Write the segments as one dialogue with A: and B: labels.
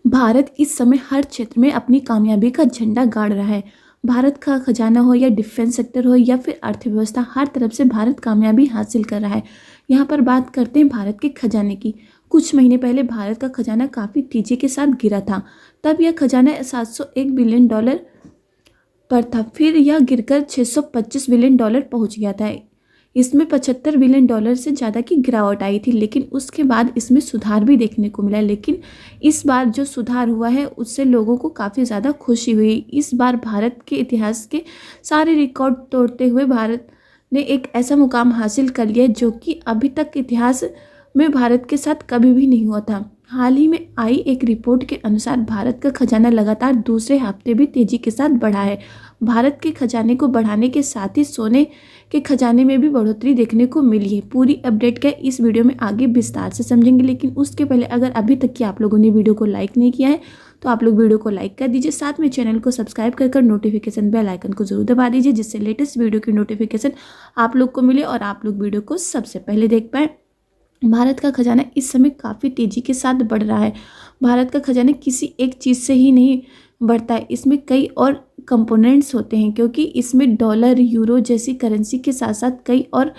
A: भारत इस समय हर क्षेत्र में अपनी कामयाबी का झंडा गाड़ रहा है। भारत का खजाना हो या डिफेंस सेक्टर हो या फिर अर्थव्यवस्था, हर तरफ से भारत कामयाबी हासिल कर रहा है। यहाँ पर बात करते हैं भारत के खजाने की। कुछ महीने पहले भारत का खजाना काफ़ी तेजी के साथ गिरा था। तब यह खजाना 701 बिलियन डॉलर पर था, फिर यह गिरकर 625 बिलियन डॉलर पहुँच गया था। इसमें 75 बिलियन डॉलर से ज़्यादा की गिरावट आई थी, लेकिन उसके बाद इसमें सुधार भी देखने को मिला। लेकिन इस बार जो सुधार हुआ है उससे लोगों को काफ़ी ज़्यादा खुशी हुई। इस बार भारत के इतिहास के सारे रिकॉर्ड तोड़ते हुए भारत ने एक ऐसा मुकाम हासिल कर लिया जो कि अभी तक इतिहास में भारत के साथ कभी भी नहीं हुआ था। हाल ही में आई एक रिपोर्ट के अनुसार भारत का खजाना लगातार दूसरे हफ्ते भी तेजी के साथ बढ़ा है। भारत के खजाने को बढ़ाने के साथ ही सोने के खजाने में भी बढ़ोतरी देखने को मिली है। पूरी अपडेट का इस वीडियो में आगे विस्तार से समझेंगे, लेकिन उसके पहले अगर अभी तक कि आप लोगों ने वीडियो को लाइक नहीं किया है तो आप लोग वीडियो को लाइक कर दीजिए। साथ में चैनल को सब्सक्राइब कर नोटिफिकेशन बेल आइकन को जरूर दबा दीजिए, जिससे लेटेस्ट वीडियो की नोटिफिकेशन आप लोग को मिले और आप लोग वीडियो को सबसे पहले देख पाएँ। भारत का खजाना इस समय काफ़ी तेज़ी के साथ बढ़ रहा है। भारत का खजाना किसी एक चीज़ से ही नहीं बढ़ता है, इसमें कई और कंपोनेंट्स होते हैं, क्योंकि इसमें डॉलर, यूरो जैसी करेंसी के साथ साथ कई और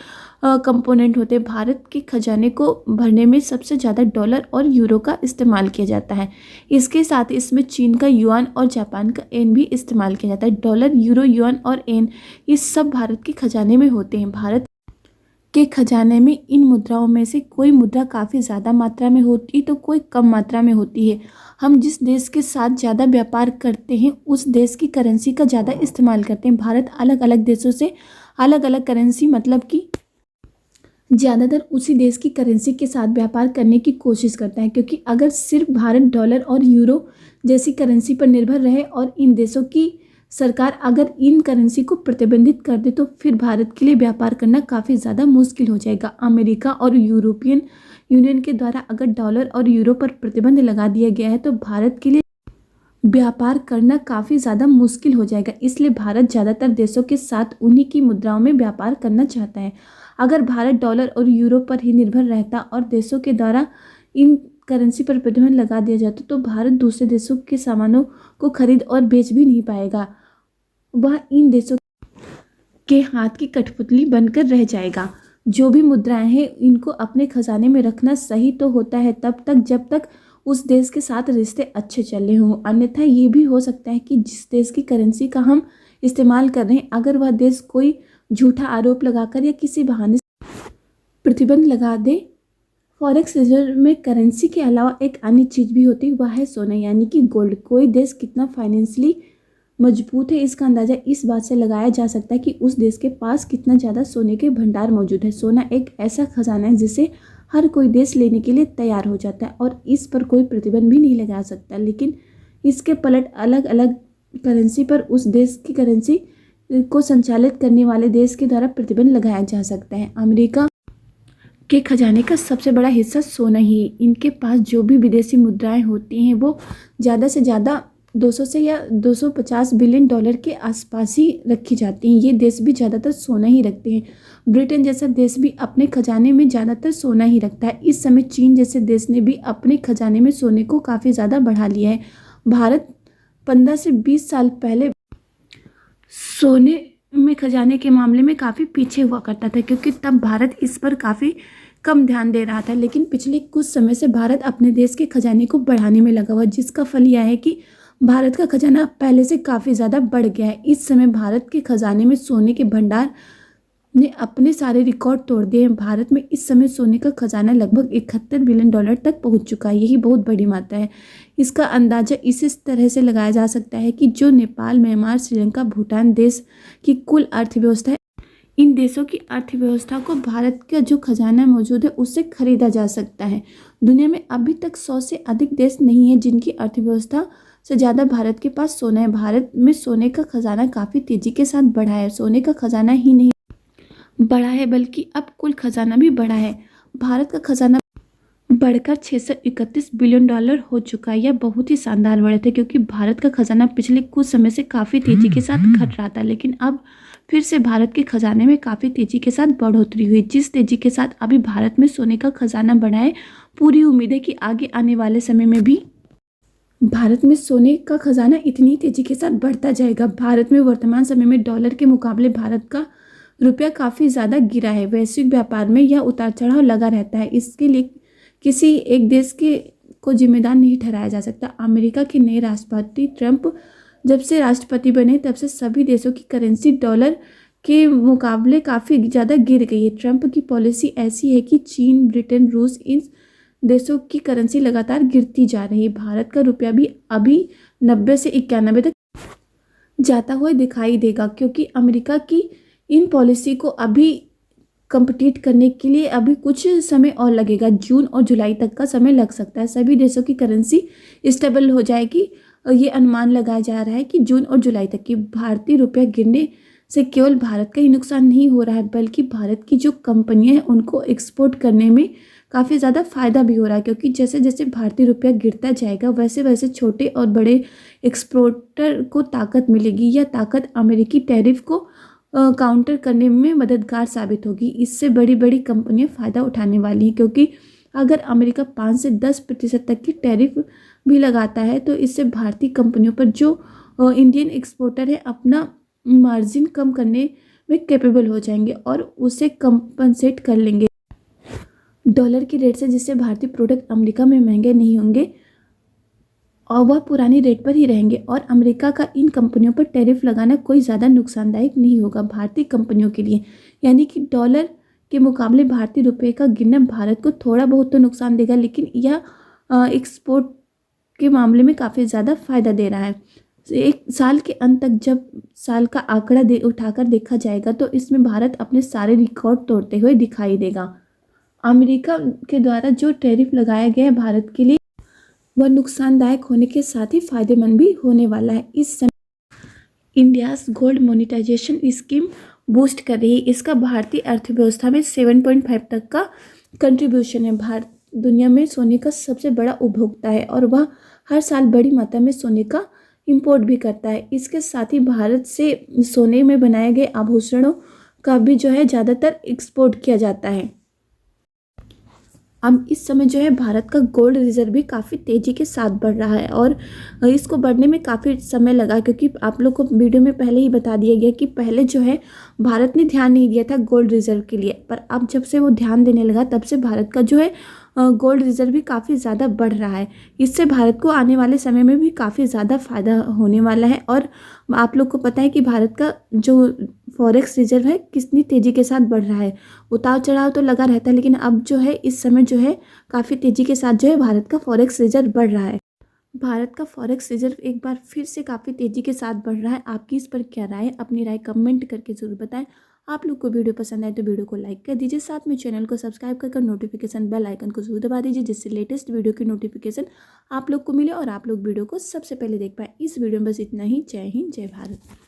A: कंपोनेंट होते हैं। भारत के खजाने को भरने में सबसे ज़्यादा डॉलर और यूरो का इस्तेमाल किया जाता है। इसके साथ इसमें चीन का युआन और जापान का येन भी इस्तेमाल किया जाता है। डॉलर, यूरो, युआन और येन ये सब भारत के खजाने में होते हैं। भारत के खजाने में इन मुद्राओं में से कोई मुद्रा काफ़ी ज़्यादा मात्रा में होती तो कोई कम मात्रा में होती है। हम जिस देश के साथ ज़्यादा व्यापार करते हैं उस देश की करेंसी का ज़्यादा इस्तेमाल करते हैं। भारत अलग अलग देशों से अलग अलग करेंसी, मतलब कि ज़्यादातर उसी देश की करेंसी के साथ व्यापार करने की कोशिश करता है, क्योंकि अगर सिर्फ भारत डॉलर और यूरो जैसी करेंसी पर निर्भर रहे और इन देशों की सरकार अगर इन करेंसी को प्रतिबंधित कर दे तो फिर भारत के लिए व्यापार करना काफ़ी ज़्यादा मुश्किल हो जाएगा। अमेरिका और यूरोपियन यूनियन के द्वारा अगर डॉलर और यूरो पर प्रतिबंध लगा दिया गया है तो भारत के लिए व्यापार करना काफ़ी ज़्यादा मुश्किल हो जाएगा। इसलिए भारत ज़्यादातर देशों के साथ उन्हीं की मुद्राओं में व्यापार करना चाहता है। अगर भारत डॉलर और यूरो पर ही निर्भर रहता और देशों के द्वारा इन करेंसी पर प्रतिबंध लगा दिया जाता तो भारत दूसरे देशों के सामानों को खरीद और बेच भी नहीं पाएगा। वह इन देशों के हाथ की कठपुतली बनकर रह जाएगा। जो भी मुद्राएं हैं इनको अपने खजाने में रखना सही तो होता है तब तक जब तक उस देश के साथ रिश्ते अच्छे चल रहे हों। अन्यथा ये भी हो सकता है कि जिस देश की करेंसी का हम इस्तेमाल कर रहे हैं अगर वह देश कोई झूठा आरोप लगाकर या किसी बहाने से प्रतिबंध लगा दे। फॉरेक्स रिजर्व में करेंसी के अलावा एक अन्य चीज़ भी होती है, वह है सोना यानी कि गोल्ड। कोई देश कितना फाइनेंशियली मजबूत है इसका अंदाज़ा इस बात से लगाया जा सकता है कि उस देश के पास कितना ज़्यादा सोने के भंडार मौजूद है। सोना एक ऐसा खजाना है जिसे हर कोई देश लेने के लिए तैयार हो जाता है और इस पर कोई प्रतिबंध भी नहीं लगा सकता, लेकिन इसके पलट अलग अलग करेंसी पर उस देश की करेंसी को संचालित करने वाले देश के द्वारा प्रतिबंध लगाया जा सकता है। अमेरिका के खजाने का सबसे बड़ा हिस्सा सोना ही है। इनके पास जो भी विदेशी मुद्राएं होती हैं वो ज़्यादा से ज़्यादा 200 से या 250 बिलियन डॉलर के आसपास ही रखी जाती हैं। ये देश भी ज़्यादातर सोना ही रखते हैं। ब्रिटेन जैसा देश भी अपने खजाने में ज़्यादातर सोना ही रखता है। इस समय चीन जैसे देश ने भी अपने खजाने में सोने को काफ़ी ज़्यादा बढ़ा लिया है। भारत 15 से 20 साल पहले सोने में खजाने के मामले में काफ़ी पीछे हुआ करता था, क्योंकि तब भारत इस पर काफ़ी कम ध्यान दे रहा था। लेकिन पिछले कुछ समय से भारत अपने देश के खजाने को बढ़ाने में लगा हुआ, जिसका फल यह है कि भारत का खजाना पहले से काफ़ी ज़्यादा बढ़ गया है। इस समय भारत के खजाने में सोने के भंडार ने अपने सारे रिकॉर्ड तोड़ दिए हैं। भारत में इस समय सोने का खजाना लगभग 71 बिलियन डॉलर तक पहुंच चुका है। यही बहुत बड़ी मात्रा है। इसका अंदाज़ा इस तरह से लगाया जा सकता है कि जो नेपाल, म्यांमार, श्रीलंका, भूटान देश की कुल अर्थव्यवस्था है, इन देशों की अर्थव्यवस्था को भारत का जो खजाना मौजूद है उससे खरीदा जा सकता है। दुनिया में अभी तक 100 से अधिक देश नहीं है जिनकी अर्थव्यवस्था से ज़्यादा भारत के पास सोना है। भारत में सोने का खजाना काफ़ी तेज़ी के साथ बढ़ा है। सोने का खजाना ही नहीं बढ़ा है बल्कि अब कुल खजाना भी बढ़ा है। भारत का खजाना बढ़कर 631 बिलियन डॉलर हो चुका है। यह बहुत ही शानदार बढ़त है, क्योंकि भारत का खजाना पिछले कुछ समय से काफ़ी तेज़ी के साथ घट रहा था, लेकिन अब फिर से भारत के खजाने में काफ़ी तेज़ी के साथ बढ़ोतरी हुई। जिस तेज़ी के साथ अभी भारत में सोने का खजाना बढ़ा है, पूरी उम्मीद है कि आगे आने वाले समय में भी भारत में सोने का खजाना इतनी तेजी के साथ बढ़ता जाएगा। भारत में वर्तमान समय में डॉलर के मुकाबले भारत का रुपया काफ़ी ज़्यादा गिरा है। वैश्विक व्यापार में यह उतार चढ़ाव लगा रहता है। इसके लिए किसी एक देश के को जिम्मेदार नहीं ठहराया जा सकता। अमेरिका के नए राष्ट्रपति ट्रंप जब से राष्ट्रपति बने तब से सभी देशों की करेंसी डॉलर के मुकाबले काफ़ी ज़्यादा गिर गई है। ट्रंप की पॉलिसी ऐसी है कि चीन, ब्रिटेन, रूस इन देशों की करेंसी लगातार गिरती जा रही है। भारत का रुपया भी अभी 90 से 91 तक जाता हुआ दिखाई देगा, क्योंकि अमेरिका की इन पॉलिसी को अभी कम्पिटिट करने के लिए अभी कुछ समय और लगेगा। जून और जुलाई तक का समय लग सकता है। सभी देशों की करेंसी स्टेबल हो जाएगी। ये अनुमान लगाया जा रहा है कि जून और जुलाई तक की भारतीय रुपया गिरने से केवल भारत का ही नुकसान नहीं हो रहा है, बल्कि भारत की जो कंपनियां हैं उनको एक्सपोर्ट करने में काफ़ी ज़्यादा फायदा भी हो रहा है, क्योंकि जैसे जैसे भारतीय रुपया गिरता जाएगा वैसे वैसे छोटे और बड़े एक्सपोर्टर को ताकत मिलेगी। यह ताकत अमेरिकी टैरिफ को काउंटर करने में मददगार साबित होगी। इससे बड़ी बड़ी कंपनियां फ़ायदा उठाने वाली हैं, क्योंकि अगर अमेरिका 5 से 10% तक की टैरिफ भी लगाता है तो इससे भारतीय कंपनियों पर जो इंडियन एक्सपोर्टर है अपना मार्जिन कम करने में कैपेबल हो जाएंगे और उसे कंपनसेट कर लेंगे डॉलर की रेट से, जिससे भारतीय प्रोडक्ट अमेरिका में महंगे नहीं होंगे और वह पुरानी रेट पर ही रहेंगे। और अमेरिका का इन कंपनियों पर टैरिफ लगाना कोई ज़्यादा नुकसानदायक नहीं होगा भारतीय कंपनियों के लिए। यानी कि डॉलर के मुकाबले भारतीय रुपये का गिरना भारत को थोड़ा बहुत तो नुकसान देगा, लेकिन यह एक्सपोर्ट के मामले में काफ़ी ज़्यादा फायदा दे रहा है। एक साल के अंत तक जब साल का आंकड़ा उठाकर देखा जाएगा तो इसमें भारत अपने सारे रिकॉर्ड तोड़ते हुए दिखाई देगा। अमेरिका के द्वारा जो टैरिफ लगाया गया है भारत के लिए वह नुकसानदायक होने के साथ ही फायदेमंद भी होने वाला है। इस समय India's gold monetisation scheme boost कर रही है। इसका भारतीय अर्थव्यवस्था में 7.5 तक का कंट्रीब्यूशन है। भारत दुनिया में सोने का सबसे बड़ा उपभोक्ता है और वह हर साल बड़ी मात्रा में सोने का इंपोर्ट भी करता है। इसके साथ ही भारत से सोने में बनाए गए आभूषणों का भी जो है ज़्यादातर एक्सपोर्ट किया जाता है। अब इस समय जो है भारत का गोल्ड रिजर्व भी काफ़ी तेज़ी के साथ बढ़ रहा है और इसको बढ़ने में काफ़ी समय लगा, क्योंकि आप लोग को वीडियो में पहले ही बता दिया गया कि पहले जो है भारत ने ध्यान नहीं दिया था गोल्ड रिजर्व के लिए, पर अब जब से वो ध्यान देने लगा तब से भारत का जो है गोल्ड रिजर्व भी काफ़ी ज़्यादा बढ़ रहा है। इससे भारत को आने वाले समय में भी काफ़ी ज़्यादा फायदा होने वाला है। और आप लोग को पता है कि भारत का जो फॉरेक्स रिजर्व है कितनी तेज़ी के साथ बढ़ रहा है। उतार चढ़ाव तो लगा रहता है, लेकिन अब जो है इस समय जो है काफ़ी तेज़ी के साथ जो है भारत का फॉरेक्स रिजर्व बढ़ रहा है। भारत का फॉरेक्स रिजर्व एक बार फिर से काफ़ी तेज़ी के साथ बढ़ रहा है। आपकी इस पर क्या राय है? अपनी राय कमेंट करके ज़रूर बताएं। आप लोग को वीडियो पसंद आए तो वीडियो को लाइक कर दीजिए, साथ में चैनल को सब्सक्राइब कर नोटिफिकेशन बेल आइकन को जरूर दबा दीजिए, जिससे लेटेस्ट वीडियो की नोटिफिकेशन आप लोग को मिले और आप लोग वीडियो को सबसे पहले देख पाए। इस वीडियो में बस इतना ही। जय हिंद, जय भारत।